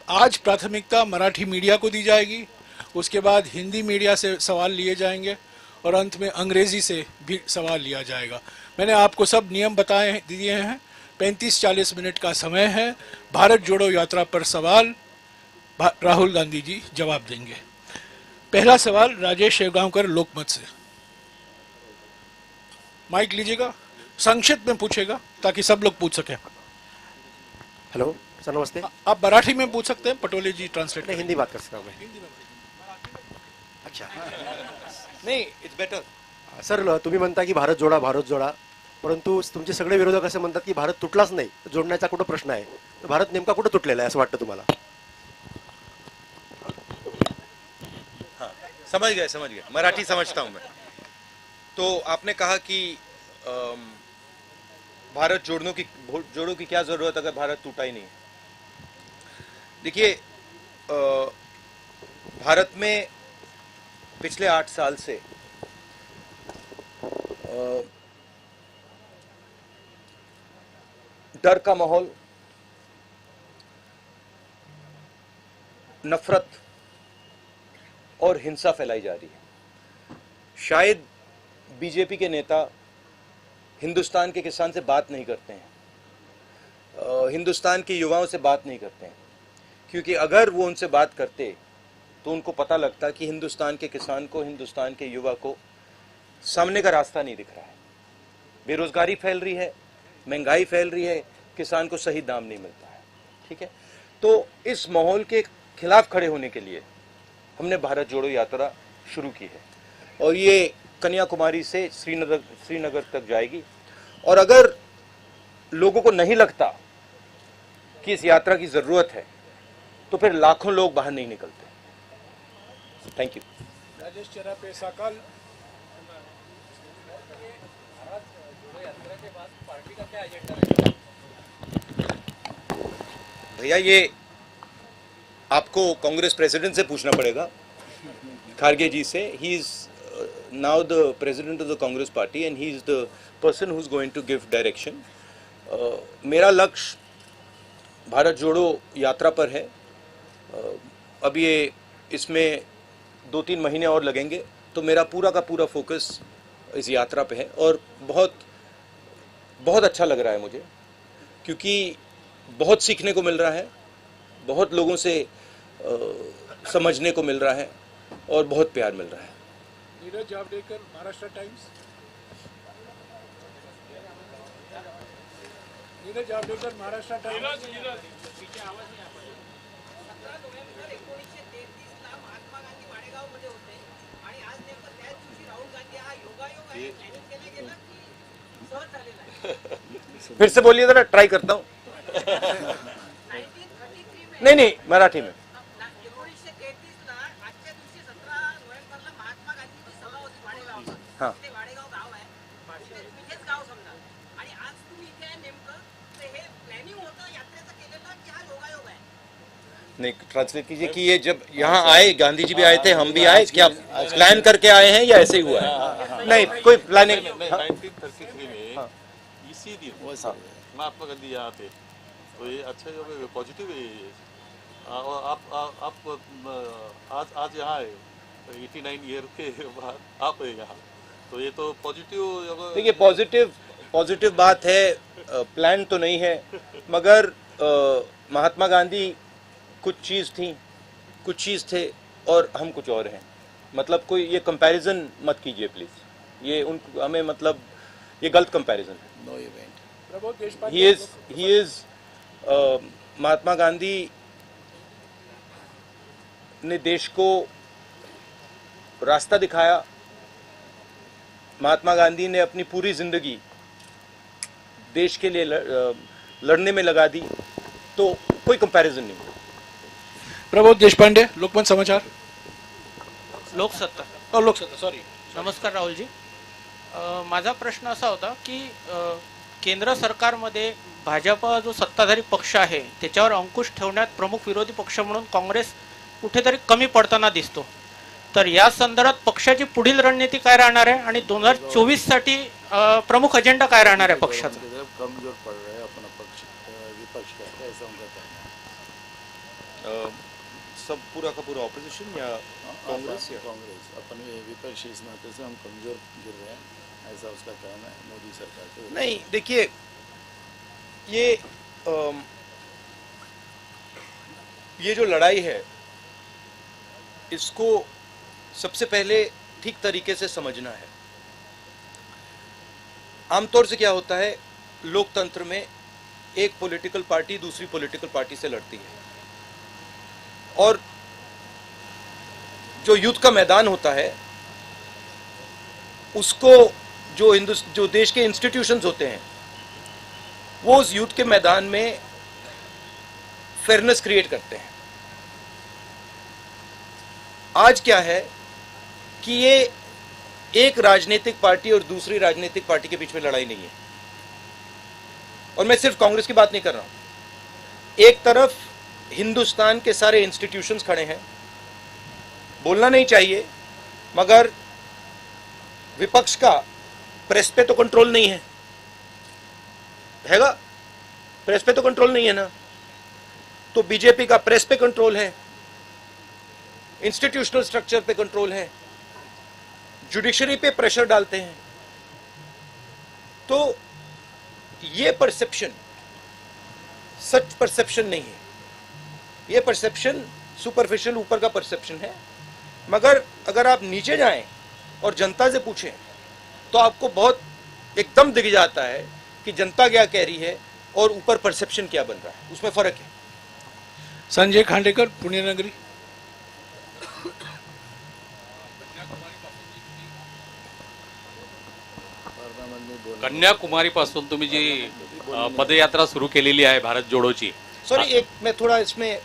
आज प्राथमिकता मराठी मीडिया को दी जाएगी, उसके बाद हिंदी मीडिया से सवाल लिए जाएंगे और अंत में अंग्रेजी से भी सवाल लिया जाएगा। मैंने आपको सब नियम दिए हैं। 35-40 मिनट का समय है। भारत जोड़ो यात्रा पर सवाल राहुल गांधी जी जवाब देंगे। पहला सवाल राजेश शेवगांवकर लोकमत से। माइक लीजिएगा, संक्षिप्त में पूछेगा ताकि सब लोग पूछ सकें। हेलो सर, नमस्ते। आप मराठी में पूछ सकते हैं, पटोले जी ट्रांसलेट नहीं, हिंदी बात कर सकता हूँ मैं। अच्छा, नाही, इट्स बेटर. सर तुम्ही म्हणता की भारत जोडा, परंतु तुमचे सगळे विरोधक असे म्हणतात की भारत तुटलाच नाही, जोडण्याचा कुठं प्रश्न आहे? तर भारत नेमका कुठं तुटलेला आहे असं वाटतं तुम्हाला? हाँ, समझ गए, मराठी समझता हूँ मैं. तो आपने कहा कि भारत जोड़ो की क्या जरूरत अगर भारत टूटा ही नहीं. देखिए, भारत में पिछले 8 साल से डर का माहौल, नफरत और हिंसा फैलाई जा रही है. शायद बीजेपी के नेता हिंदुस्तान के किसान से बात नहीं करते हैं, हिंदुस्तान के युवाओं से बात नहीं करते हैं, क्योंकि अगर वो उनसे बात करते तो उनको पता लगता कि हिंदुस्तान के किसान को, हिंदुस्तान के युवा को सामने का रास्ता नहीं दिख रहा है. बेरोजगारी फैल रही है, महंगाई फैल रही है, किसान को सही दाम नहीं मिलता है. ठीक है, तो इस माहौल के खिलाफ खड़े होने के लिए हमने भारत जोड़ो यात्रा शुरू की है और ये कन्याकुमारी से श्रीनगर तक जाएगी. और अगर लोगों को नहीं लगता कि इस यात्रा की जरूरत है तो फिर लाखों लोग बाहर नहीं निकलते. Thank you. राजेश चरापे साकाल। भैया, ये आपको कांग्रेस प्रेसिडेंट से पूछना पड़ेगा, खारगे जी से. He is now the president of the Congress party and he is the person who's going to give direction. मेरा लक्ष्य भारत जोड़ो यात्रा पर है. अब ये इसमें 2-3 महीने और लगेंगे, तो मेरा पूरा का पूरा फोकस इस यात्रा पे है और बहुत बहुत अच्छा लग रहा है मुझे, क्योंकि बहुत सीखने को मिल रहा है, बहुत लोगों से समझने को मिल रहा है और बहुत प्यार मिल रहा है. नीरज जावड़ेकर, महाराष्ट्र टाइम्स। नीरज जावड़ेकर, महाराष्ट्र टाइम्स। फिर से बोलिए जरा, ट्राई करता हूँ. नहीं, मराठी में. हाँ, नहीं, ट्रांसलेट कीजिए कि ये जब यहाँ आए, गांधी जी भी आए थे, हम भी आए, क्या प्लान करके आए हैं या ऐसे ही हुआ है? नहीं, कोई प्लानिंग. 1933 में इसी दिन महात्मा गांधी यहाँ थे, तो ये अच्छा जो पॉजिटिव है. और आप आज यहाँ आए 89 ईयर के बाद आप है यहाँ, तो ये तो पॉजिटिव. देखिए, पॉजिटिव बात है. प्लान तो नहीं है, मगर महात्मा गांधी कुछ चीज़ थे और हम कुछ और हैं. मतलब कोई ये कंपैरिजन मत कीजिए प्लीज. ये हमें मतलब ये गलत कंपैरिजन है. No event. He is Mahatma Gandhi ने देश को रास्ता दिखाया. महात्मा गांधी ने अपनी पूरी जिंदगी देश के लिए लड़ने में लगा दी, तो कोई कंपैरिजन नहीं. प्रबोध देशपांडे, लोकमत समाचार. लोकसत्ता. सॉरी. नमस्कार राहुलजी. माझा प्रश्न असा होता की केंद्र सरकारमध्ये भाजपा जो सत्ताधारी पक्ष आहे त्याच्यावर अंकुश ठेवण्यात प्रमुख विरोधी पक्ष म्हणून काँग्रेस कुठेतरी कमी पडताना दिसतो. तर या संदर्भात पक्षाची पुढील रणनीती काय राहणार आहे आणि 2024 साठी प्रमुख अजेंडा काय राहणार आहे पक्षाचा? कमजोर पड़ रहा है अपना पक्ष, विपक्ष का, ऐसा उनका कहना है. सब पूरा का पूरा ऑपोजिशन या कांग्रेस या कांग्रेस अपने विपक्षी इस नाते से हम कमजोर गिर रहे हैं, ऐसा उसका कहना है मोदी सरकार के। नहीं, देखिए ये जो लड़ाई है इसको सबसे पहले ठीक तरीके से समझना है। आमतौर से क्या होता है, लोकतंत्र में एक पॉलिटिकल पार्टी दूसरी पॉलिटिकल पार्टी से लड़ती है और जो युद्ध का मैदान होता है उसको जो देश के इंस्टीट्यूशंस होते हैं वो उस युद्ध के मैदान में फेयरनेस क्रिएट करते हैं। आज क्या है कि ये एक राजनीतिक पार्टी और दूसरी राजनीतिक पार्टी के बीच में लड़ाई नहीं है, और मैं सिर्फ कांग्रेस की बात नहीं कर रहा हूं। एक तरफ हिंदुस्तान के सारे इंस्टीट्यूशंस खड़े हैं, बोलना नहीं चाहिए मगर विपक्ष का प्रेस पे तो कंट्रोल नहीं है, हैगा? प्रेस पे तो कंट्रोल नहीं है ना, तो बीजेपी का प्रेस पे कंट्रोल है, इंस्टीट्यूशनल स्ट्रक्चर पे कंट्रोल है, जुडिशरी पे प्रेशर डालते हैं। तो ये परसेप्शन सच परसेप्शन नहीं है, ये परसेप्शन सुपरफिशियल ऊपर का परसेप्शन है। मगर अगर आप नीचे जाएं और जनता से पूछें तो आपको बहुत एकदम दिख जाता है कि जनता क्या कह रही है और ऊपर परसेप्शन क्या बन रहा है, उसमें फर्क है। संजय खांडेकर, पुणे नगरी। कन्याकुमारीपासून तुम्ही जी पदयात्रा सुरू केलेली आहे भारत जोडोची, सॉरी, एक मैं थोड़ा इसमें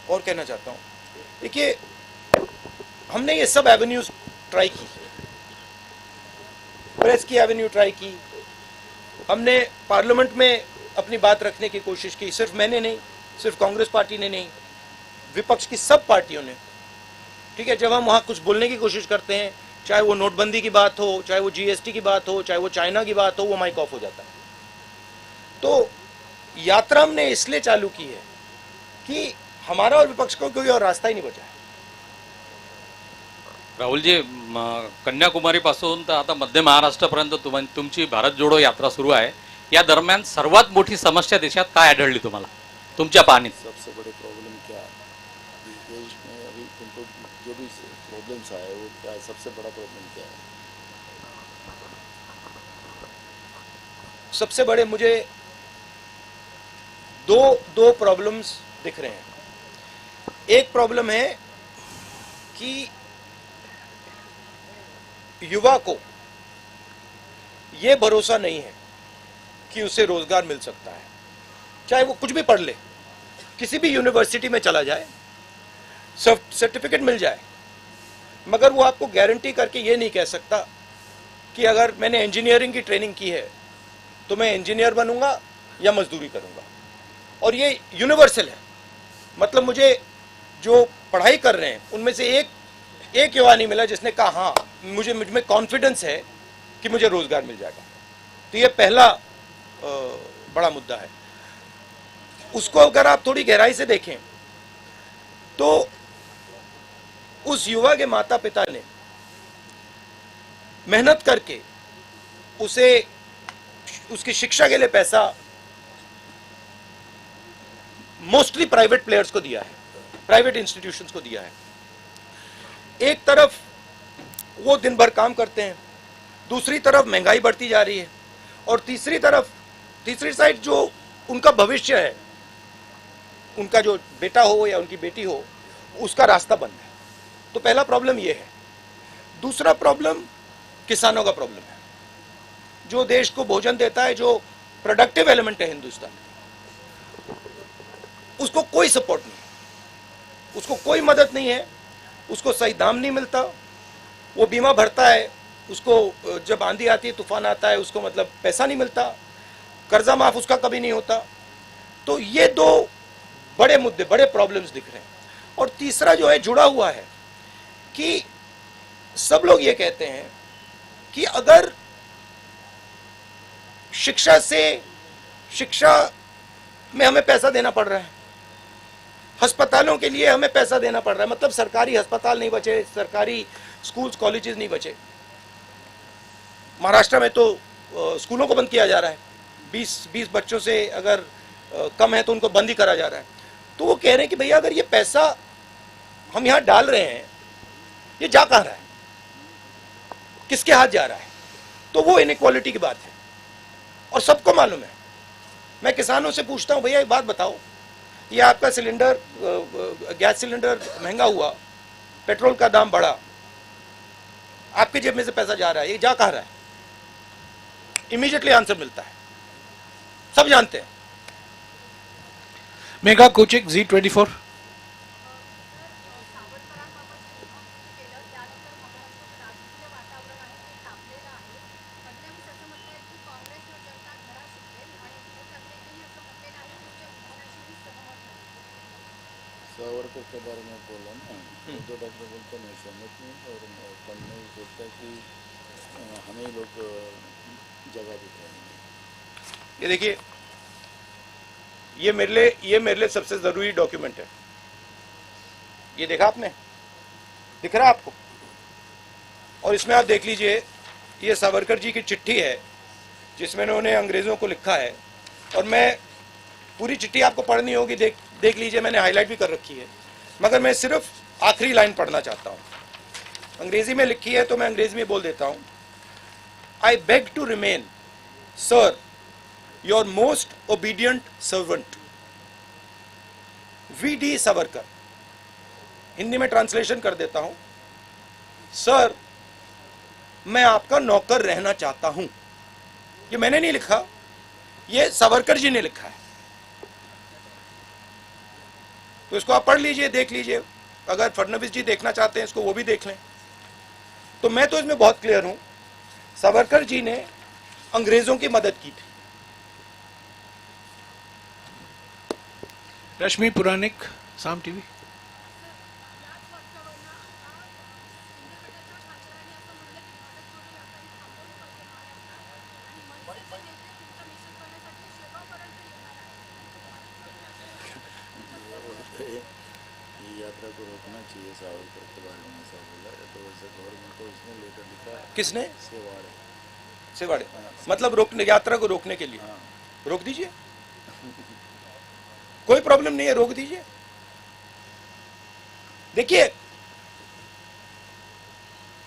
और कहना चाहता हूं। देखिए, हमने ये सब एवेन्यूज ट्राई की, प्रेस की एवेन्यू ट्राई की, हमने पार्लियामेंट में अपनी बात रखने की कोशिश की। सिर्फ मैंने नहीं, सिर्फ कांग्रेस पार्टी ने नहीं, विपक्ष की सब पार्टियों ने। ठीक है, जब हम वहाँ कुछ बोलने की कोशिश करते हैं, चाहे वो नोटबंदी की बात हो, चाहे वो जीएसटी की बात हो, चाहे वो चाइना की बात हो, वो माइक ऑफ हो जाता है। तो यात्रा हमने इसलिए चालू की है कि हमारा और विपक्ष को कोई और रास्ता ही नहीं बचा है। राहुलजी, कन्याकुमारीपासून तर आता मध्य महाराष्ट्रापर्यंत तुमची भारत जोडो यात्रा सुरू आहे। या दरम्यान सर्वात मोठी समस्या देशात काय आढळली तुम्हाला तुमच्या पाहणीत? सबसे बड़े प्रॉब्लम क्या है इस देश में अभी तुमको जो भी प्रॉब्लम्स आए वो क्या है, सबसे बड़ा प्रॉब्लम क्या है? सबसे बड़े मुझे दो प्रॉब्लम्स दिख रहे हैं। एक प्रॉब्लम है कि युवा को यह भरोसा नहीं है कि उसे रोजगार मिल सकता है, चाहे वो कुछ भी पढ़ ले, किसी भी यूनिवर्सिटी में चला जाए, सर्टिफिकेट मिल जाए, मगर वो आपको गारंटी करके ये नहीं कह सकता कि अगर मैंने इंजीनियरिंग की ट्रेनिंग की है तो मैं इंजीनियर बनूंगा या मजदूरी करूंगा। और ये यूनिवर्सल है, मतलब मुझे जो पढ़ाई कर रहे हैं उनमें से एक युवा नहीं मिला जिसने कहा हाँ मुझ में कॉन्फिडेंस है कि मुझे रोजगार मिल जाएगा। तो ये पहला बड़ा मुद्दा है। उसको अगर आप थोड़ी गहराई से देखें तो उस युवा के माता पिता ने मेहनत करके उसे उसकी शिक्षा के लिए पैसा मोस्टली प्राइवेट प्लेयर्स को दिया है, प्राइवेट इंस्टीट्यूशंस को दिया है। एक तरफ वो दिन भर काम करते हैं, दूसरी तरफ महंगाई बढ़ती जा रही है, और तीसरी साइड जो उनका भविष्य है, उनका जो बेटा हो या उनकी बेटी हो, उसका रास्ता बंद है। तो पहला प्रॉब्लम ये है। दूसरा प्रॉब्लम किसानों का प्रॉब्लम है, जो देश को भोजन देता है, जो प्रोडक्टिव एलिमेंट है हिंदुस्तान, उसको कोई सपोर्ट नहीं, उसको कोई मदद नहीं है, उसको सही दाम नहीं मिलता। वो बीमा भरता है, उसको जब आंधी आती है, तूफान आता है, उसको मतलब पैसा नहीं मिलता, कर्जा माफ उसका कभी नहीं होता। तो ये दो बड़े मुद्दे, बड़े प्रॉब्लम्स दिख रहे हैं। और तीसरा जो है जुड़ा हुआ है कि सब लोग ये कहते हैं कि अगर शिक्षा में हमें पैसा देना पड़ रहा है, अस्पतालों के लिए हमें पैसा देना पड़ रहा है, मतलब सरकारी अस्पताल नहीं बचे, सरकारी स्कूल्स कॉलेजेस नहीं बचे। महाराष्ट्र में तो स्कूलों को बंद किया जा रहा है, 20 बच्चों से अगर कम है तो उनको बंद ही करा जा रहा है। तो वो कह रहे हैं कि भैया अगर ये पैसा हम यहाँ डाल रहे हैं, ये जा कहाँ रहा है, किसके हाथ जा रहा है? तो वो इनइक्वालिटी की बात है और सबको मालूम है। मैं किसानों से पूछता हूँ, भैया एक बात बताओ, ये आपका सिलेंडर गैस सिलेंडर महंगा हुआ, पेट्रोल का दाम बढ़ा, आपके जेब में से पैसा जा रहा है, ये जा कहाँ रहा है? इमीडिएटली आंसर मिलता है, सब जानते हैं। मेघा कोचिक Z24। सावरकर के बारे में बोला ना, उद्धव ठाकरे बोलते मैं सहमत नहीं, और फडणवीस सोचता है कि हमें लोग जगह दिखाएंगे। ये देखिए, ये मेरे लिए सबसे जरूरी डॉक्यूमेंट है। ये देखा आपने, दिख रहा है आपको? और इसमें आप देख लीजिए, ये सावरकर जी की चिट्ठी है जिसमें उन्होंने अंग्रेजों को लिखा है, और मैं पूरी चिट्ठी आपको पढ़नी होगी, देख लीजिए, मैंने हाईलाइट भी कर रखी है, मगर मैं सिर्फ आखिरी लाइन पढ़ना चाहता हूँ। अंग्रेजी में लिखी है तो मैं अंग्रेजी में बोल देता हूँ। I beg to remain sir your most obedient servant V.D. Savarkar. Hindi में ट्रांसलेशन कर देता हूं, सर मैं आपका नौकर रहना चाहता हूं। ये मैंने नहीं लिखा, ये सावरकर जी ने लिखा है। तो इसको आप पढ़ लीजिए, देख लीजिए, अगर फडणवीस जी देखना चाहते हैं इसको वो भी देख लें। तो मैं तो इसमें बहुत क्लियर हूं, सावरकर जी ने अंग्रेजों की मदद की थी। रश्मि पुराणिक, साम टीवी। ये यात्रा को रोकना चाहिए, सावरकर के बारे में ऐसा बोला है, तो वैसे गवर्नमेंट को इसने लेटर लिखा है। किसने? सेवाड़े। मतलब रोकने, यात्रा को रोकने के लिए। रोक दीजिए, कोई प्रॉब्लम नहीं है, रोक दीजिए। देखिए,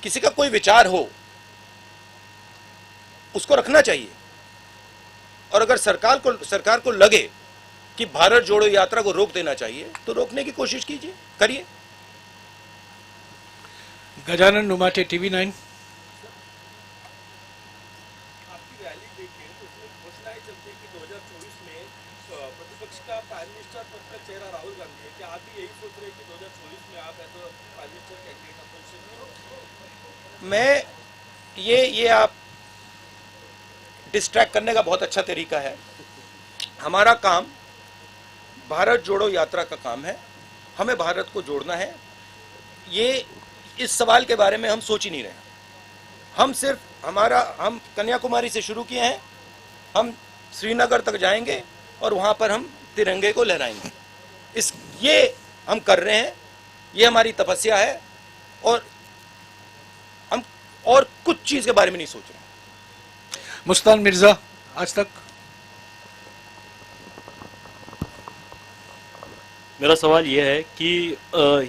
किसी का कोई विचार हो उसको रखना चाहिए, और अगर सरकार को लगे कि भारत जोड़ो यात्रा को रोक देना चाहिए तो रोकने की कोशिश कीजिए, करिए। गजानन नुमाटे, TV9। आपकी रैली देखें तो उसमें घोषणाएं चलती है कि 2024 में प्रतिपक्ष का प्राइम मिनिस्टर पद का चेहरा राहुल गांधी है। क्या आप भी यही सोच रहे हैं कि 2024 में आप as prime minister candidate opposition? मैं ये आप डिस्ट्रैक्ट करने का बहुत अच्छा तरीका है। हमारा काम भारत जोड़ो यात्रा का काम है, हमें भारत को जोड़ना है। ये इस सवाल के बारे में हम सोच ही नहीं रहे। हम सिर्फ हम कन्याकुमारी से शुरू किए हैं, हम श्रीनगर तक जाएंगे और वहां पर हम तिरंगे को लहराएंगे। ये हम कर रहे हैं, ये हमारी तपस्या है, और हम और कुछ चीज के बारे में नहीं सोच रहे। मुस्तान मिर्जा, आज तक। मेरा सवाल यह है कि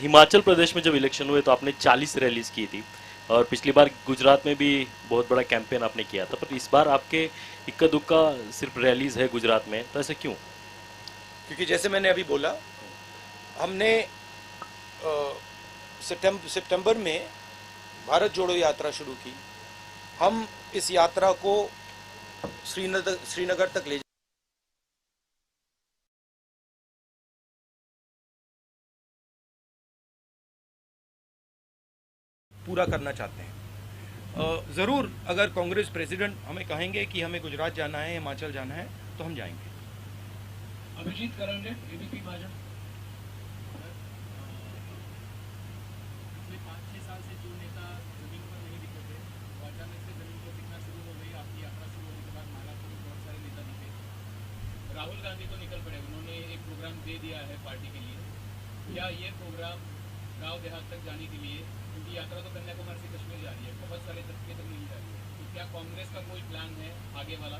हिमाचल प्रदेश में जब इलेक्शन हुए तो आपने 40 रैलीज की थी, और पिछली बार गुजरात में भी बहुत बड़ा कैंपेन आपने किया था, पर इस बार आपके इक्का दुक्का सिर्फ रैलीज है गुजरात में, तो ऐसे क्यों? क्योंकि जैसे मैंने अभी बोला, हमने सितंबर में भारत जोड़ो यात्रा शुरू की। हम इस यात्रा को श्रीनगर तक ले पूरा करना चाहते हैं। ज़रूर अगर कांग्रेस प्रेसिडेंट हमें कहेंगे कि हमें गुजरात जाना है, हिमाचल जाना है, तो हम जाएंगे। अभिजीत करंडे, ABP भाजपा। राहुल गांधी को निकल पड़े, उन्होंने एक प्रोग्राम दे दिया है पार्टी के लिए। क्या ये प्रोग्राम गांव देहात तक जाने के लिए, क्योंकि यात्रा तो कन्याकुमारी से कश्मीर जा रही है, बहुत सारे तबके तक नहीं जा रही है, तो क्या कांग्रेस का कोई प्लान है आगे वाला,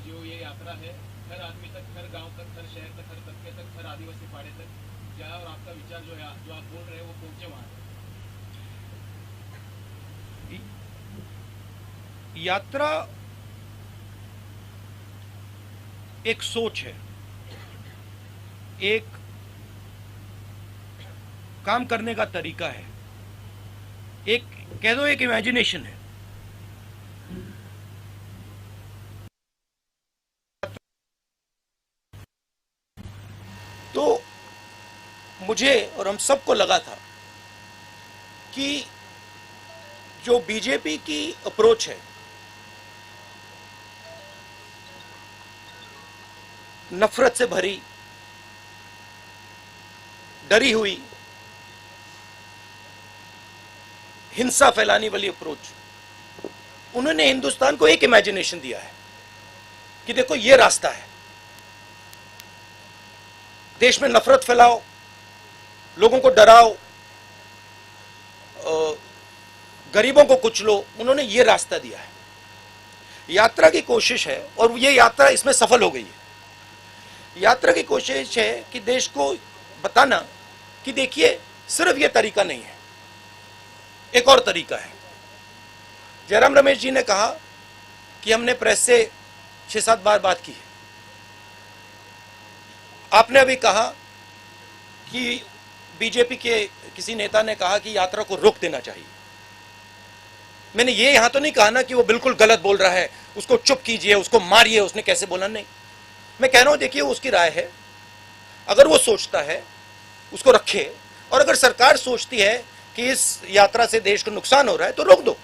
जो ये यात्रा है हर आदमी तक, हर गांव तक, हर शहर तक, हर तबके तक, हर आदिवासी पाड़े तक जाए और आपका विचार जो है, जो आप बोल रहे हैं वो पहुंचे वहां तक? यात्रा एक सोच है, एक काम करने का तरीका है, एक कह दो एक इमेजिनेशन है। तो मुझे और हम सबको लगा था कि जो बीजेपी की अप्रोच है, नफरत से भरी, डरी हुई, हिंसा फैलाने वाली अप्रोच, उन्होंने हिंदुस्तान को एक इमेजिनेशन दिया है कि देखो ये रास्ता है, देश में नफरत फैलाओ, लोगों को डराओ, गरीबों को कुचलो, उन्होंने ये रास्ता दिया है। यात्रा की कोशिश है और ये यात्रा इसमें सफल हो गई है। यात्रा की कोशिश है कि देश को बताना कि देखिए सिर्फ ये तरीका नहीं है, एक और तरीका है। जयराम रमेश जी ने कहा कि हमने प्रेस से 6-7 बार बात की है। आपने अभी कहा कि बीजेपी के किसी नेता ने कहा कि यात्रा को रोक देना चाहिए। मैंने ये यहां तो नहीं कहा ना कि वो बिल्कुल गलत बोल रहा है, उसको चुप कीजिए, उसको मारिए, उसने कैसे बोला, नहीं। मैं कह रहा हूं देखिए उसकी राय है, अगर वो सोचता है उसको रखे, और अगर सरकार सोचती है कि इस यात्रा से देश को नुकसान हो रहा है तो रोक दो,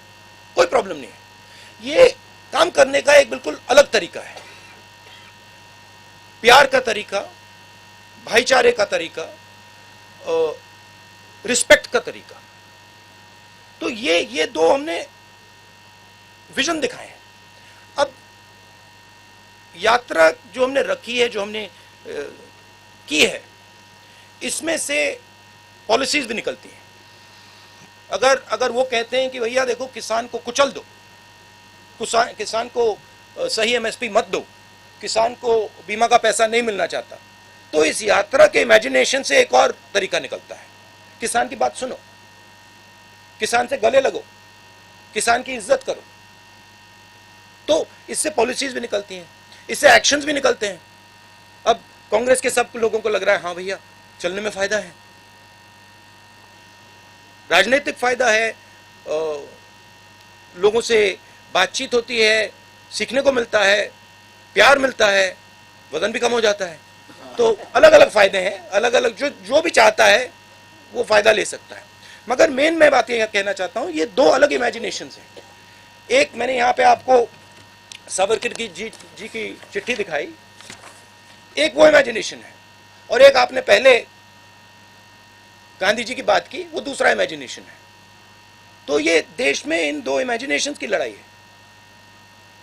कोई प्रॉब्लम नहीं है। ये काम करने का एक बिल्कुल अलग तरीका है, प्यार का तरीका, भाईचारे का तरीका, रिस्पेक्ट का तरीका। तो ये दो हमने विजन दिखाए हैं। अब यात्रा जो हमने रखी है, जो हमने की है, इसमें से पॉलिसीज भी निकलती हैं। अगर वो कहते हैं कि भैया देखो किसान को कुचल दो, किसान को सही एमएसपी मत दो, किसान को बीमा का पैसा नहीं मिलना चाहता, तो इस यात्रा के इमेजिनेशन से एक और तरीका निकलता है। किसान की बात सुनो, किसान से गले लगो, किसान की इज्जत करो, तो इससे पॉलिसीज भी निकलती हैं, इससे एक्शंस भी निकलते हैं। अब कांग्रेस के सब लोगों को लग रहा है हाँ भैया चलने में फायदा है, राजनीतिक फायदा है, लोगों से बातचीत होती है, सीखने को मिलता है, प्यार मिलता है, वजन भी कम हो जाता है। तो अलग अलग फायदे हैं, अलग अलग जो भी चाहता है वो फायदा ले सकता है। मगर मेन मैं बात ये कहना चाहता हूं, ये दो अलग इमेजिनेशंस हैं। एक मैंने यहां पे आपको सावरकर जी की चिट्ठी दिखाई, एक वो इमेजिनेशन है, और एक आपने पहले गांधी जी की बात की, वो दूसरा इमेजिनेशन है। तो ये देश में इन दो इमेजिनेशंस की लड़ाई है।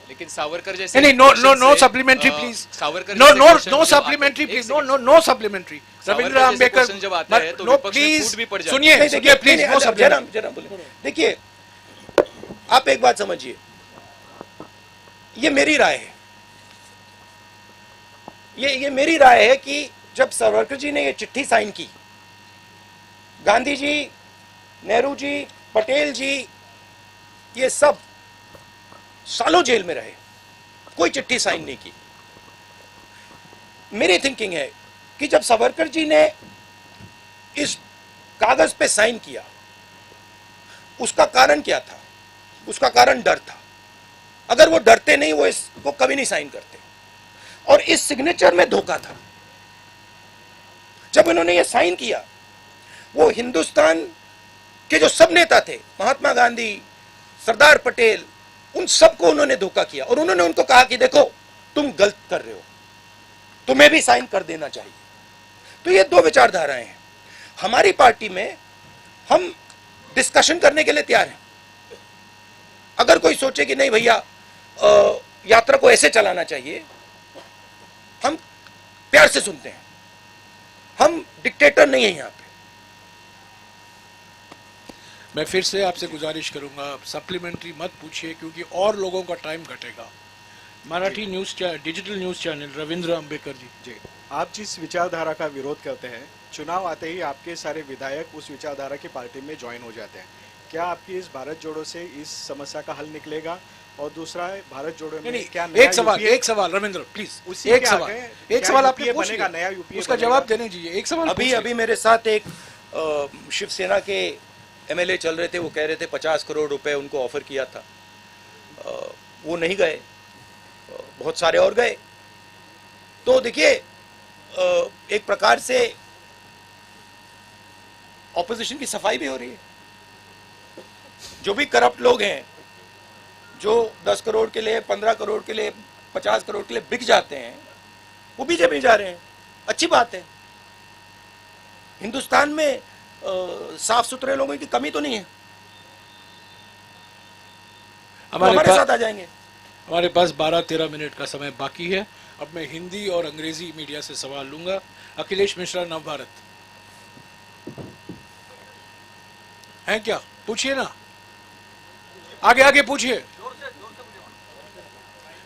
लेकिन सावरकर जैसे नहीं, no supplementary please, Savarkar no supplementary please, no supplementary. Ravindra Ambedkar जब आते हैं तो विपक्ष में फूट भी पड़ जाता है। सुनिए प्लीज, नो सप्लीमेंटरी। जरा बोलिए। देखिए आप एक बात समझिए, ये मेरी राय है, ये मेरी राय है कि जब सावरकर जी ने ये चिट्ठी साइन की, गांधी जी, नेहरू जी, पटेल जी, ये सब सालों जेल में रहे, कोई चिट्ठी साइन नहीं की। मेरी थिंकिंग है कि जब सावरकर जी ने इस कागज पे साइन किया, उसका कारण क्या था? उसका कारण डर था। अगर वो डरते नहीं, वो इसको कभी नहीं साइन करते। और इस सिग्नेचर में धोखा था। जब इन्होंने ये साइन किया, वो हिंदुस्तान के जो सब नेता थे, महात्मा गांधी, सरदार पटेल, उन सबको उन्होंने धोखा किया, और उन्होंने उनको कहा कि देखो तुम गलत कर रहे हो, तुम्हें भी साइन कर देना चाहिए। तो ये दो विचारधाराएं हैं। हमारी पार्टी में हम डिस्कशन करने के लिए तैयार हैं। अगर कोई सोचे कि नहीं भैया यात्रा को ऐसे चलाना चाहिए, हम प्यार से सुनते हैं। हम डिक्टेटर नहीं है यहाँ पे। मैं फिर से आपसे गुजारिश करूंगा, सप्लीमेंट्री मत पूछिए क्योंकि और लोगों का टाइम घटेगा। Marathi news digital news channel, Ravindra Ambekar ji. आप जिस विचारधारा का विरोध करते हैं, चुनाव आते ही आपके सारे विधायक उस विचारधारा की पार्टी में ज्वाइन हो जाते हैं। क्या आपकी इस भारत जोड़ो से इस समस्या का हल निकलेगा? और दूसरा है भारत जोड़ो में क्या नया एक सवाल रविंद्र प्लीज, एक सवाल आपने पूछ लिया, नया यूपीए उसका जवाब देने दीजिए। एक सवाल अभी मेरे साथ एक शिवसेना के एमएलए चल रहे थे, वो कह रहे थे 50 करोड़ रुपए उनको ऑफर किया था, वो नहीं गए, बहुत सारे और गए। तो देखिए एक प्रकार से ऑपोजिशन की सफाई भी हो रही है। जो भी करप्ट लोग हैं, जो 10 करोड़ के लिए, 15 करोड़ के लिए, 50 करोड़ के लिए बिक जाते हैं, वो बीजेपी में जा रहे हैं। अच्छी बात है। हिंदुस्तान में साफ सुथरे लोगों की कमी तो नहीं है, हमारे साथ आ जाएंगे। हमारे पास 12-13 मिनट का समय बाकी है। अब मैं हिंदी और अंग्रेजी मीडिया से सवाल लूंगा। अखिलेश मिश्रा, नवभारत हैं क्या? पूछिए ना, आगे आगे पूछिए।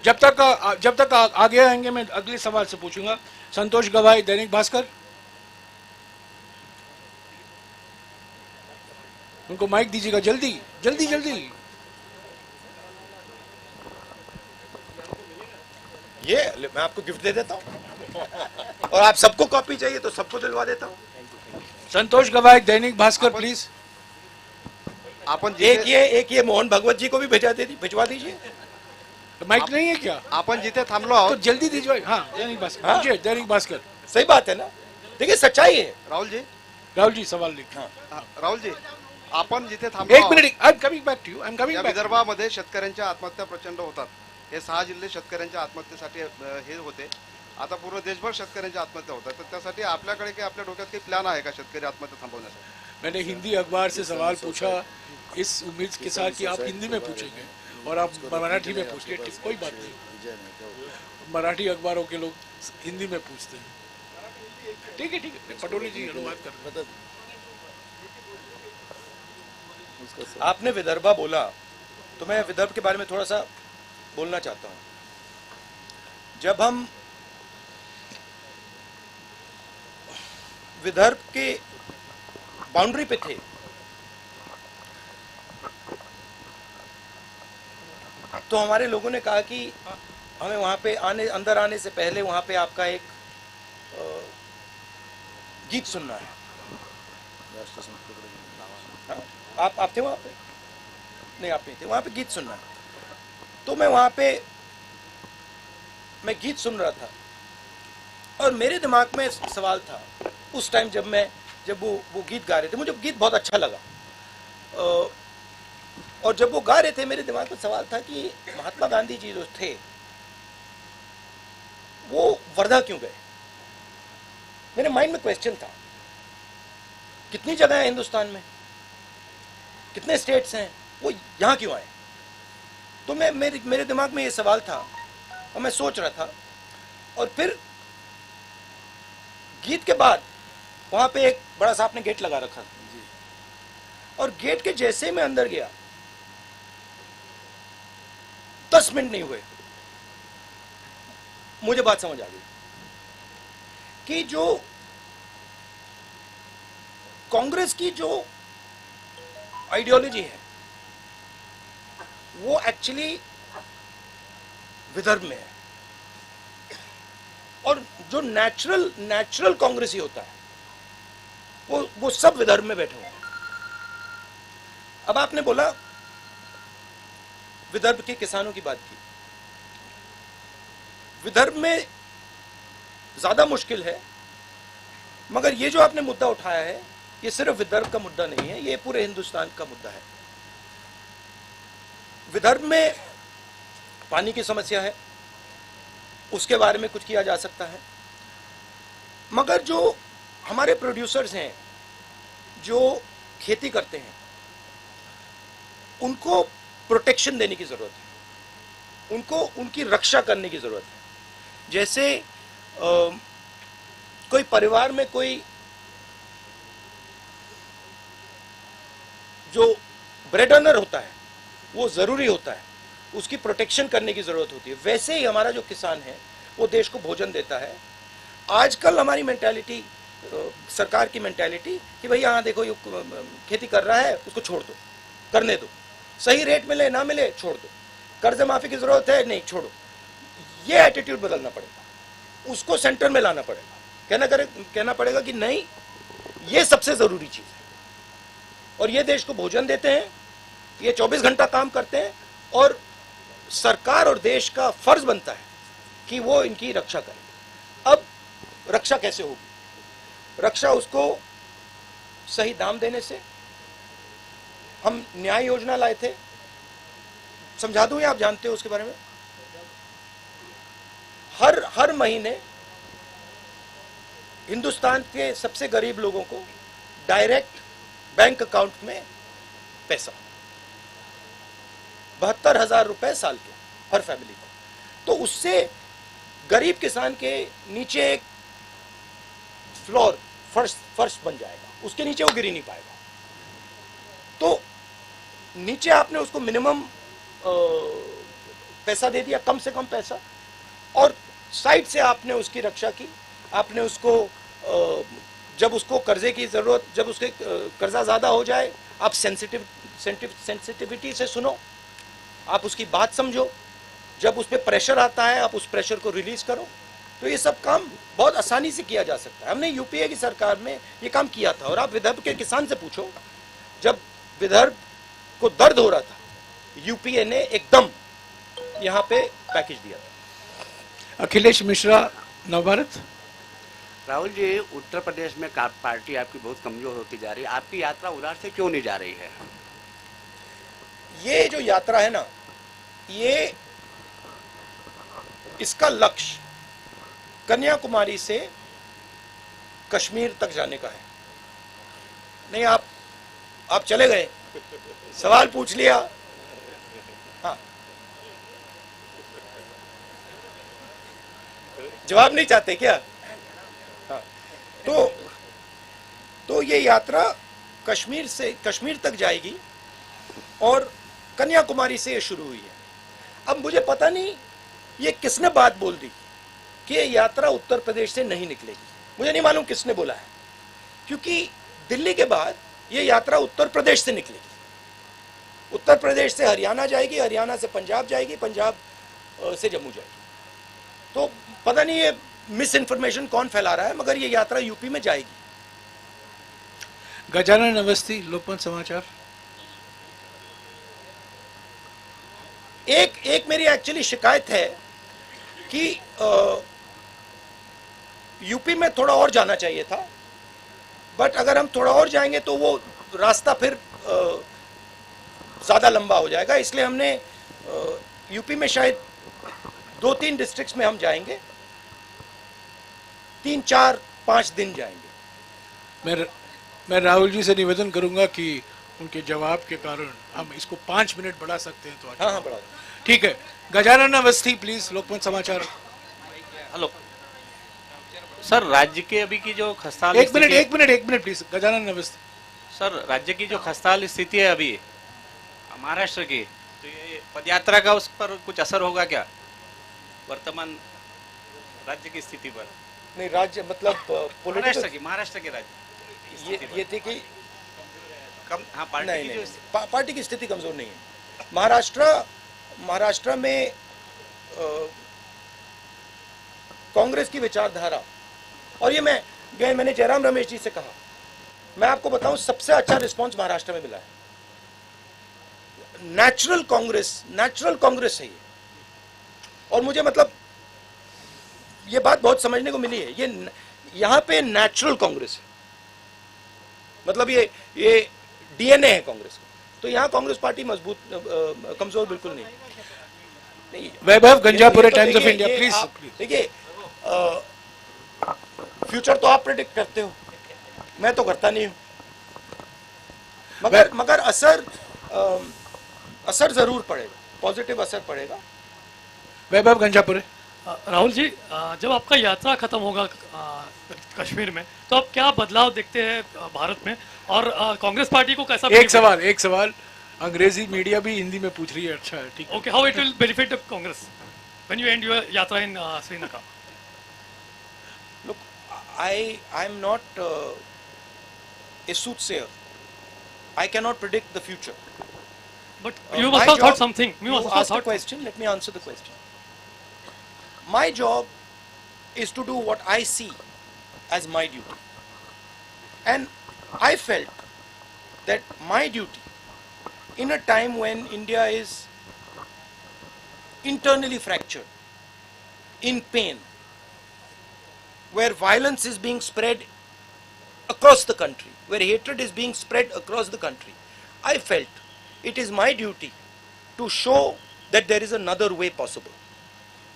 जब तक आगे आएंगे मैं अगले सवाल से पूछूंगा। संतोष गवाई, दैनिक भास्कर, उनको माइक दीजिएगा, जल्दी जल्दी जल्दी। ये मैं आपको गिफ्ट दे देता हूं, और आप सबको कॉपी चाहिए तो सबको दिलवा देता हूं। संतोष गवाई, दैनिक भास्कर, प्लीज। आपण एक ये मोहन भगवत जी को भी भिजवा दीजिए। माइक नहीं है क्या? आपण जिथे थांबलो आहोत तो जल्दी दीजिए। हाँ, दैनिक भास्कर। हाँ? दैनिक भास्कर, सही बात है ना। देखिए सच्चाई है। राहुल जी सवाल लिख। राहुल जी, आपण जिथे थांबलो, एक minute, I am coming back to you, I am coming back. विदर्भामध्ये शेतकऱ्यांच्या आत्महत्या प्रचंड होतात। हे 6 जिल्हे शेतकऱ्यांच्या आत्महत्येसाठी हे होते। आता पूर्ण देशभर शेतकऱ्यांच्या आत्महत्या होतात, तर त्यासाठी आपल्याकडे काही आपल्या डोक्यात काही प्लान आहे का शेतकरी आत्महत्या थांबवण्यासाठी? मैंने हिंदी अखबार से सवाल पूछा इस उम्मीद के साथ कि आप हिंदी में पूछेंगे और आप मराठी में पूछिए, कोई बात नहीं। मराठी अखबारों के लोग हिंदी में पूछते हैं। ठीक है, पटोले जी अनुवाद कर। आपने विदर्भा बोला तो मैं विदर्भ के बारे में थोड़ा सा बोलना चाहता हूं। जब हम विदर्भ के बाउंड्री पे थे, तो हमारे लोगों ने कहा कि हमें वहां पे अंदर आने से पहले वहां पे आपका एक गीत सुनना है। आप थे वहां पे? नहीं, आप नहीं थे। वहां पे गीत सुनना है। तो मैं वहां पे गीत सुन रहा था और मेरे दिमाग में सवाल था उस टाइम जब वो गीत गा रहे थे। मुझे गीत बहुत अच्छा लगा, और जब वो गा रहे थे मेरे दिमाग में सवाल था कि महात्मा गांधी जी जो थे वो वर्धा क्यों गए? मेरे माइंड में क्वेश्चन था। कितनी जगह है हिंदुस्तान में, कितने स्टेट्स हैं, वो यहाँ क्यों आए? तो मेरे दिमाग में ये सवाल था और मैं सोच रहा था। और फिर गीत के बाद वहां पे एक बड़ा सा आपने गेट लगा रखा था, और गेट के जैसे मैं अंदर गया 10 मिनट नहीं हुए, मुझे बात समझ आ गई कि जो कांग्रेस की जो आइडियोलॉजी है वो एक्चुअली विदर्भ में है, और जो नेचुरल कांग्रेसी होता है वो सब विदर्भ में बैठे हुए हैं। अब आपने बोला विदर्भ के किसानों की बात की। विदर्भ में ज्यादा मुश्किल है, मगर ये जो आपने मुद्दा उठाया है ये सिर्फ विदर्भ का मुद्दा नहीं है, ये पूरे हिंदुस्तान का मुद्दा है। विदर्भ में पानी की समस्या है, उसके बारे में कुछ किया जा सकता है, मगर जो हमारे प्रोड्यूसर्स हैं जो खेती करते हैं उनको प्रोटेक्शन देने की जरूरत है, उनको उनकी रक्षा करने की जरूरत है। जैसे कोई परिवार में कोई जो ब्रेड अर्नर होता है वो जरूरी होता है, उसकी प्रोटेक्शन करने की जरूरत होती है। वैसे ही हमारा जो किसान है वो देश को भोजन देता है। आजकल हमारी मेंटालिटी, सरकार की मेंटालिटी कि भाई हाँ देखो ये खेती कर रहा है उसको छोड़ दो, करने दो, सही रेट मिले ना मिले छोड़ दो, कर्ज माफी की जरूरत है नहीं छोड़ो, ये एटीट्यूड बदलना पड़ेगा, उसको सेंटर में लाना पड़ेगा, कहना पड़ेगा कि नहीं ये सबसे जरूरी चीज है और ये देश को भोजन देते हैं, ये 24 घंटा काम करते हैं और सरकार और देश का फर्ज बनता है कि वो इनकी रक्षा करे। अब रक्षा कैसे होगी? रक्षा उसको सही दाम देने से। हम न्याय योजना लाए थे, समझा दूं या आप जानते हो उसके बारे में? हर महीने हिंदुस्तान के सबसे गरीब लोगों को डायरेक्ट बैंक अकाउंट में पैसा, 72,000 रुपए साल के हर फैमिली को। तो उससे गरीब किसान के नीचे एक फ्लोर, फर्श बन जाएगा, उसके नीचे वो गिर ही नहीं पाएगा। तो नीचे आपने उसको मिनिमम पैसा दे दिया, कम से कम पैसा, और साइड से आपने उसकी रक्षा की। आपने उसको जब उसको कर्जे की जरूरत, जब उसके कर्जा ज्यादा हो जाए, आप सेंसिटिविटी से सुनो, आप उसकी बात समझो, जब उस पर प्रेशर आता है आप उस प्रेशर को रिलीज करो। तो ये सब काम बहुत आसानी से किया जा सकता है। हमने यूपीए की सरकार में ये काम किया था। और आप विदर्भ के किसान से पूछो, जब विदर्भ को दर्द हो रहा था, यूपीए ने एकदम यहाँ पे पैकेज दिया था। अखिलेश मिश्रा, नवभारत। राहुल जी, उत्तर प्रदेश में पार्टी आपकी बहुत कमजोर होती जा रही है, आपकी यात्रा उधर से क्यों नहीं जा रही है? ये जो यात्रा है ना, ये इसका लक्ष्य कन्याकुमारी से कश्मीर तक जाने का है। नहीं, आप चले गए, सवाल पूछ लिया। हाँ, जवाब नहीं चाहते क्या? हाँ, तो ये यात्रा कश्मीर तक जाएगी और कन्याकुमारी से ये शुरू हुई है। अब मुझे पता नहीं ये किसने बात बोल दी कि ये यात्रा उत्तर प्रदेश से नहीं निकलेगी। मुझे नहीं मालूम किसने बोला है, क्योंकि दिल्ली के बाद ये यात्रा उत्तर प्रदेश से निकलेगी। उत्तर प्रदेश से हरियाणा जाएगी, हरियाणा से पंजाब जाएगी, पंजाब से जम्मू जाएगी। तो पता नहीं ये मिस इन्फॉर्मेशन कौन फैला रहा है, मगर ये यात्रा यूपी में जाएगी। गजानन अवस्थी, लोकमत समाचार। एक मेरी एक्चुअली शिकायत है कि यूपी में थोड़ा और जाना चाहिए था, बट अगर हम थोड़ा और जाएंगे तो वो रास्ता फिर ज़्यादा लंबा हो जाएगा। इसलिए हमने यूपी में शायद 2-3 डिस्ट्रिक्ट्स में हम जाएंगे, 3-4-5 दिन जाएंगे। मैं राहुल जी से निवेदन करूंगा कि उनके जवाब के कारण हम इसको 5 मिनट बढ़ा सकते हैं तो अच्छा। हाँ, बढ़ा। ठीक है, गजानन अवस्थी प्लीज, लोकमत समाचार। हेलो सर, राज्य के अभी की जो खस्ताहाल एक minute please, Gajanan Awasthi. Sir, राज्य की जो खस्ताहाल स्थिति है अभी महाराष्ट्र की, तो ये पदयात्रा का उस पर कुछ असर होगा क्या वर्तमान राज्य की स्थिति पर? नहीं, राज्य मतलब महाराष्ट्र के राज्य ये थी कि हाँ, पार्टी की स्थिति कमजोर नहीं है। महाराष्ट्र में कांग्रेस की विचारधारा, और ये मैंने जयराम रमेश जी से कहा, मैं आपको बताऊं सबसे अच्छा रिस्पांस महाराष्ट्र में मिला है। नेचुरल कांग्रेस है ये। और मुझे मतलब ये बात बहुत समझने को मिली है, ये यहाँ पे नेचुरल कांग्रेस है, मतलब ये डीएनए है कांग्रेस का। तो यहाँ कांग्रेस पार्टी मजबूत, कमजोर बिल्कुल नहीं। वैभव गंजापुरे, टाइम्स ऑफ इंडिया प्लीज। देखिए, फ्यूचर तो आप प्रेडिक्ट करते हो, मैं तो करता नहीं हूं, मगर असर जरूर पड़ेगा, पॉजिटिव असर पड़ेगा। वैभव गंजापुरे। राहुल जी, जब आपका यात्रा खत्म होगा कश्मीर में, तो आप क्या बदलाव देखते हैं भारत में, और कांग्रेस पार्टी को कैसा एक सवाल अंग्रेजी मीडिया भी हिंदी में पूछ रही है। अच्छा है, ठीक है। Okay, how it will benefit the Congress when you and your यात्रा इन Srinagar? Look, I'm not a soothsayer. I cannot predict the future. But you must have thought something. You asked a question. Let me answer the question. My job is to do what I see as my duty, and I felt that my duty, in a time when India is internally fractured, in pain, where violence is being spread across the country, where hatred is being spread across the country, I felt it is my duty to show that there is another way possible.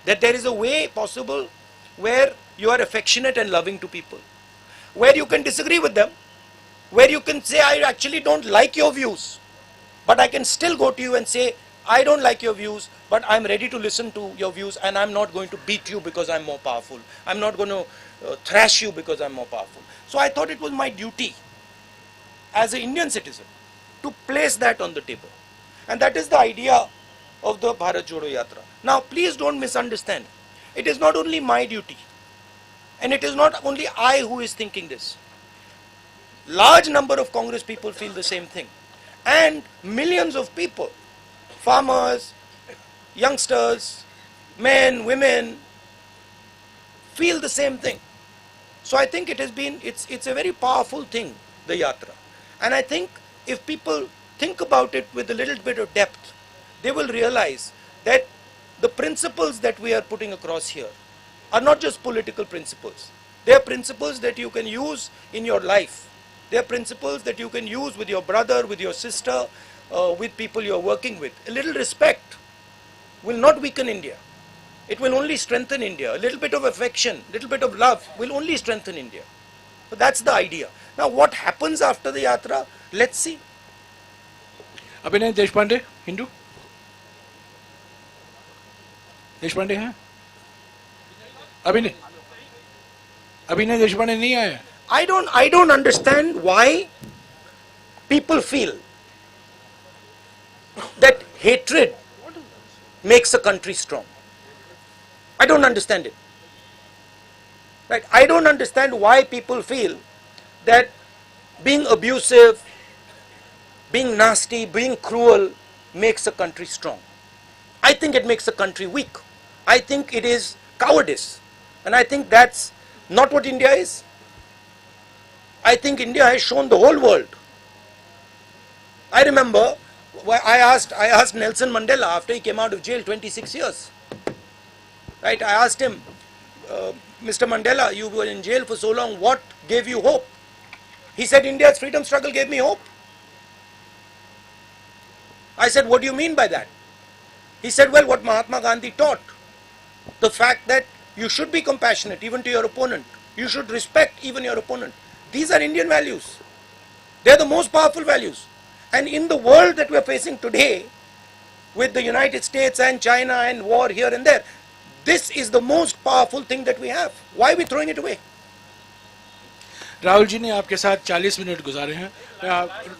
That there is a way possible where you are affectionate and loving to people, where you can disagree with them, where you can say, I actually don't like your views, but I can still go to you and say, I don't like your views, but I'm ready to listen to your views, and I'm not going to beat you because I'm more powerful. I'm not going to thrash you because I'm more powerful. So I thought it was my duty as an Indian citizen to place that on the table. And that is the idea of the Bharat Jodo Yatra. Now, please don't misunderstand. It is not only my duty, and it is not only I who is thinking this. Large number of Congress people feel the same thing. And millions of people, farmers, youngsters, men, women, feel the same thing. So I think it's a very powerful thing, the Yatra. And I think if people think about it with a little bit of depth, they will realize that the principles that we are putting across here are not just political principles. They are principles that you can use in your life. They are principles that you can use with your brother, with your sister, with people you are working with. A little respect will not weaken India. It will only strengthen India. A little bit of affection, a little bit of love will only strengthen India. So that's the idea. Now what happens after the Yatra, let's see. अभिनय देशपांडे, हिंदू देशपांडे हैं? अभिनय देशपांडे नहीं आए? I don't understand why people feel that hatred makes a country strong. I don't understand it. Right? I don't understand why people feel that being abusive, being nasty, being cruel makes a country strong. I think it makes a country weak. I think it is cowardice. And I think that's not what India is. I think India has shown the whole world. I remember I asked Nelson Mandela after he came out of jail 26 years. Right? I asked him, Mr. Mandela, you were in jail for so long, what gave you hope? He said, India's freedom struggle gave me hope. I said, what do you mean by that? He said, well, what Mahatma Gandhi taught. The fact that you should be compassionate even to your opponent. You should respect even your opponent. These are Indian values. They are the most powerful values. And in the world that we are facing today, with the United States and China and war here and there, this is the most powerful thing that we have. Why are we throwing it away? Rahul ji ने आपके साथ 40 minute गुजारे हैं।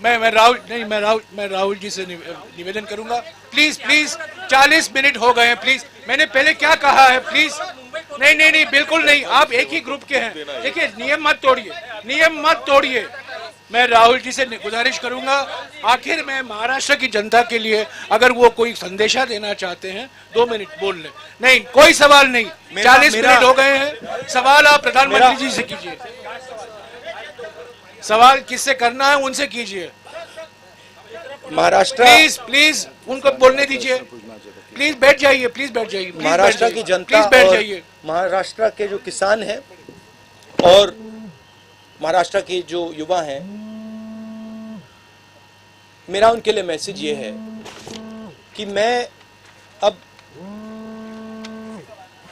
मैं राहुल जी से निवेदन करूंगा, please 40 minute हो गए हैं, प्लीज। मैंने पहले क्या कहा है, प्लीज। नहीं, बिल्कुल नहीं, आप एक ही ग्रुप के हैं। देखिए, नियम मत तोड़िए। मैं राहुल जी से गुजारिश करूंगा, आखिर में महाराष्ट्र की जनता के लिए अगर वो कोई संदेशा देना चाहते हैं, 2 मिनट बोल लें। नहीं, कोई सवाल नहीं, 40 मिनट हो गए हैं। सवाल आप प्रधानमंत्री जी से कीजिए। सवाल किससे करना है, उनसे कीजिए। महाराष्ट्र, प्लीज उनको बोलने दीजिए। प्लीज बैठ जाइए। महाराष्ट्र की जनता और महाराष्ट्र के जो किसान हैं और महाराष्ट्र के जो युवा हैं, मेरा उनके लिए मैसेज ये है कि मैं अब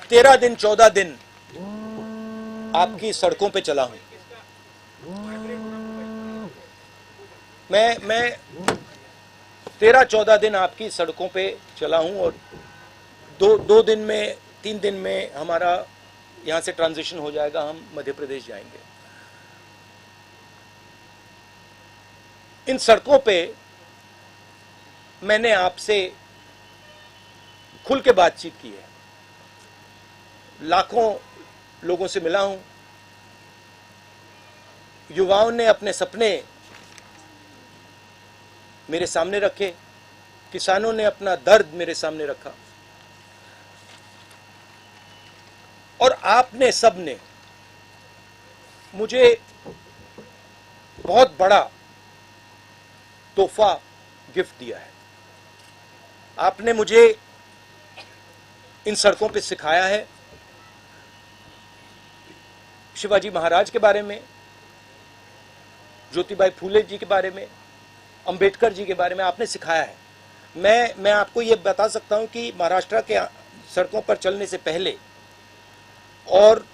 13 दिन 14 दिन आपकी सड़कों पे चला हूं। मैं 13-14 दिन आपकी सड़कों पे चला हूं और दो दिन में 3 दिन में हमारा यहाँ से ट्रांजिशन हो जाएगा, हम मध्य प्रदेश जाएंगे। इन सड़कों पे मैंने आपसे खुल के बातचीत की है, लाखों लोगों से मिला हूं, युवाओं ने अपने सपने मेरे सामने रखे, किसानों ने अपना दर्द मेरे सामने रखा, और आपने सबने मुझे बहुत बड़ा तोहफा गिफ्ट दिया है। आपने मुझे इन सड़कों पे सिखाया है शिवाजी महाराज के बारे में, ज्योतिबाई फूले जी के बारे में, अंबेडकर जी के बारे में आपने सिखाया है। मैं आपको ये बता सकता हूं कि महाराष्ट्र के सड़कों पर चलने से पहले और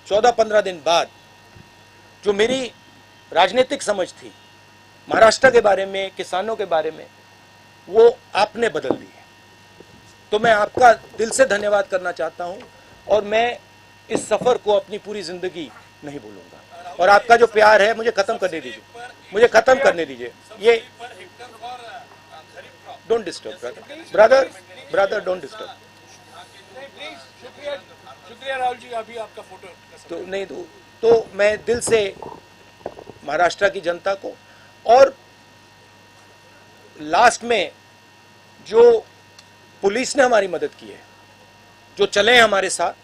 14-15 दिन बाद जो मेरी राजनीतिक समझ थी महाराष्ट्र के बारे में, किसानों के बारे में, वो आपने बदल दी है। तो मैं आपका दिल से धन्यवाद करना चाहता हूं, और मैं इस सफर को अपनी पूरी जिंदगी नहीं भूलूंगा। और आपका जो प्यार है, मुझे खत्म करने दीजिए, मुझे खत्म करने दीजिए। ये don't disturb brother, don't disturb. शुक्रिया राहुल जी, अभी आपका फोटो तो नहीं तो मैं दिल से महाराष्ट्र की जनता को, और लास्ट में जो पुलिस ने हमारी मदद की है, जो चले हैं हमारे साथ,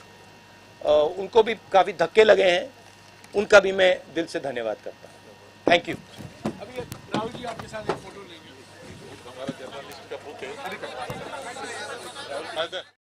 उनको भी काफी धक्के लगे हैं, उनका भी मैं दिल से धन्यवाद करता हूं। Thank you. अभी राहुल जी आपके साथ एक फोटो लेंगे। हमारा जर्नलिस्ट का बुक है।